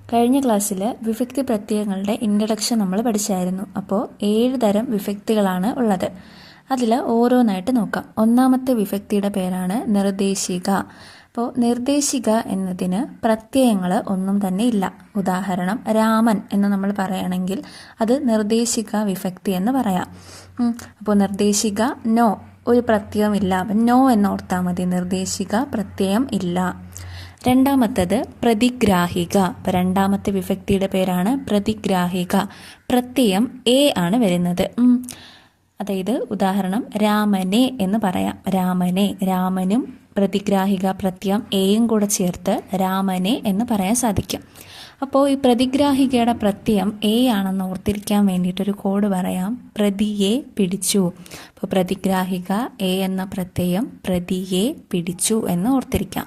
കഴിഞ്ഞ ക്ലാസ്സിൽ വിഭക്തി പ്രത്യയങ്ങളുടെ ഇൻട്രഡക്ഷൻ നമ്മൾ പഠിച്ചായിരുന്നു. അപ്പോൾ 7 തരം വിഭക്തികളാണ് ഉള്ളത്. അതിൽ ഓരോന്നായിട്ട് നോക്കാം. ഒന്നാമത്തെ വിഭക്തിയുടെ പേരാണ് നിർദ്ദേശിക. അപ്പോൾ നിർദ്ദേശിക എന്നതിന് പ്രത്യയങ്ങൾ ഒന്നും തന്നെ ഇല്ല. ഉദാഹരണം രാമൻ എന്ന് നമ്മൾ പറയുകയാണെങ്കിൽ അത് നിർദ്ദേശിക വിഭക്തി എന്ന് പറയാം. അപ്പോൾ നിർദ്ദേശിക നോ, ഒരു പ്രത്യയം ഇല്ല. നോ എന്നോർത്താൽ മതി. നിർദ്ദേശിക പ്രത്യയം ഇല്ല. രണ്ടാമത്തത് പ്രതിഗ്രാഹിക. അപ്പോൾ രണ്ടാമത്തെ വിഭക്തിയുടെ പേരാണ് പ്രതിഗ്രാഹിക. പ്രത്യയം എ ആണ് വരുന്നത്. അതായത് ഉദാഹരണം രാമനെ എന്ന് പറയാം. രാമനെ, രാമനും പ്രതിഗ്രാഹിക പ്രത്യയം എയും കൂടെ ചേർത്ത് രാമനെ എന്ന് പറയാൻ സാധിക്കും. അപ്പോൾ ഈ പ്രതിഗ്രാഹികയുടെ പ്രത്യയം എ ആണെന്ന് ഓർത്തിരിക്കാൻ വേണ്ടിയിട്ടൊരു കോഡ് പറയാം. പ്രതിയെ പിടിച്ചു. അപ്പോൾ പ്രതിഗ്രാഹിക എ എന്ന പ്രത്യയം പ്രതിയെ പിടിച്ചു എന്ന് ഓർത്തിരിക്കാം.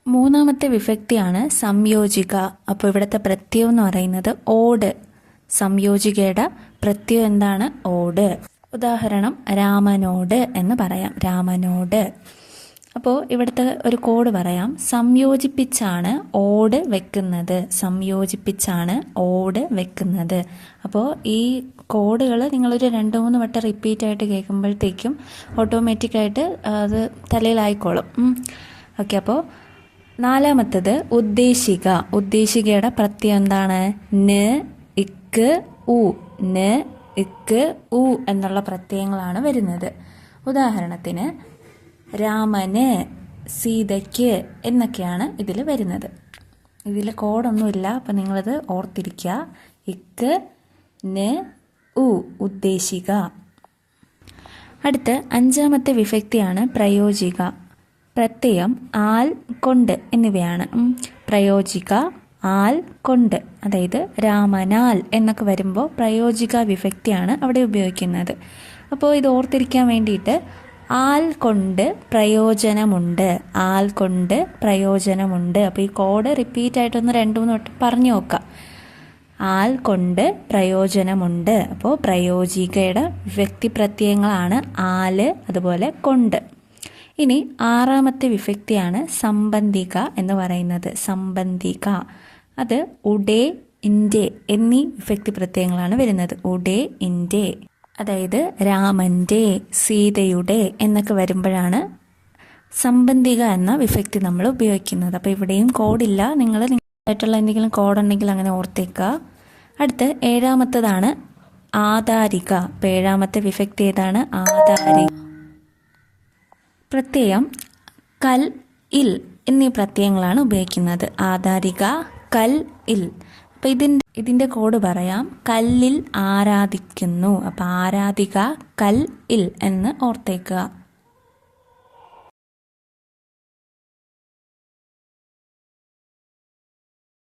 മൂന്നാമത്തെ വിഭക്തിയാണ് സംയോജിക. അപ്പോൾ ഇവിടുത്തെ പ്രത്യയം എന്ന് പറയുന്നത് ഓട്. സംയോജികയുടെ പ്രത്യയം എന്താണ്? ഓട്. ഉദാഹരണം രാമനോട് എന്ന് പറയാം. രാമനോട്. അപ്പോൾ ഇവിടുത്തെ ഒരു കോഡ് പറയാം. സംയോജിപ്പിച്ചാണ് ഓട് വെക്കുന്നത്. സംയോജിപ്പിച്ചാണ് ഓട് വെക്കുന്നത്. അപ്പോൾ ഈ കോഡുകൾ നിങ്ങളൊരു 2-3 വട്ടം റിപ്പീറ്റ് ആയിട്ട് കേൾക്കുമ്പോഴത്തേക്കും ഓട്ടോമാറ്റിക്കായിട്ട് അത് തലയിലായിക്കോളും. ഓക്കെ. അപ്പോൾ നാലാമത്തത് ഉദ്ദേശിക. ഉദ്ദേശികയുടെ പ്രത്യയം എന്താണ്? ന്, ഇക്ക്, ഉ. ന്, ഇക്ക്, ഉ എന്നുള്ള പ്രത്യയങ്ങളാണ് വരുന്നത്. ഉദാഹരണത്തിന് രാമന്, സീതയ്ക്ക് എന്നൊക്കെയാണ് ഇതിൽ വരുന്നത്. ഇതിൽ കോഡൊന്നുമില്ല. അപ്പം നിങ്ങളത് ഓർത്തിരിക്കുക. ഇക്ക്, ന്, ഉ, ഉദ്ദേശിക. അടുത്ത് അഞ്ചാമത്തെ വിഭക്തിയാണ് പ്രയോജിക. പ്രത്യയം ആൽ, കൊണ്ട് എന്നിവയാണ്. പ്രയോജിക ആൽ, കൊണ്ട്. അതായത് രാമനാൽ എന്നൊക്കെ വരുമ്പോൾ പ്രയോജിക വിഭക്തിയാണ് അവിടെ ഉപയോഗിക്കുന്നത്. അപ്പോൾ ഇത് ഓർത്തിരിക്കാൻ വേണ്ടിയിട്ട് ആൽ കൊണ്ട് പ്രയോജനമുണ്ട്. ആൽ കൊണ്ട് പ്രയോജനമുണ്ട്. അപ്പോൾ ഈ കോഡ് റിപ്പീറ്റ് ആയിട്ടൊന്ന് 2-3 വട്ടം പറഞ്ഞു നോക്കാം. ആൽ കൊണ്ട് പ്രയോജനമുണ്ട്. അപ്പോൾ പ്രയോജികയുടെ വിഭക്തി പ്രത്യയങ്ങളാണ് ആല്, അതുപോലെ കൊണ്ട്. ഇനി ആറാമത്തെ വിഭക്തിയാണ് സംബന്ധിക എന്ന് പറയുന്നത്. സംബന്ധിക അത് ഉടേ, ഇൻ്റെ എന്നീ വിഭക്തി പ്രത്യയങ്ങളാണ് വരുന്നത്. ഉടേ, ഇൻ്റെ. അതായത് രാമൻ്റെ, സീതയുടെ എന്നൊക്കെ വരുമ്പോഴാണ് സംബന്ധിക എന്ന വിഭക്തി നമ്മൾ ഉപയോഗിക്കുന്നത്. അപ്പോൾ ഇവിടെയും കോഡില്ല. നിങ്ങൾ നിങ്ങളായിട്ടുള്ള എന്തെങ്കിലും കോഡുണ്ടെങ്കിൽ അങ്ങനെ ഓർത്തേക്കുക. അടുത്ത് ഏഴാമത്തതാണ് ആധാരിക. അപ്പോൾ ഏഴാമത്തെ വിഭക്തി ഏതാണ്? ആധാരിക. പ്രത്യയം കൽ, ഇൽ എന്നീ പ്രത്യയങ്ങളാണ് ഉപയോഗിക്കുന്നത്. ആധാരിക, കൽ, ഇൽ. അപ്പം ഇതിൻ്റെ കോഡ് പറയാം. കല്ലിൽ ആരാധിക്കുന്നു. അപ്പം ആരാധിക, കൽ, ഇൽ എന്ന് ഓർത്തേക്കുക.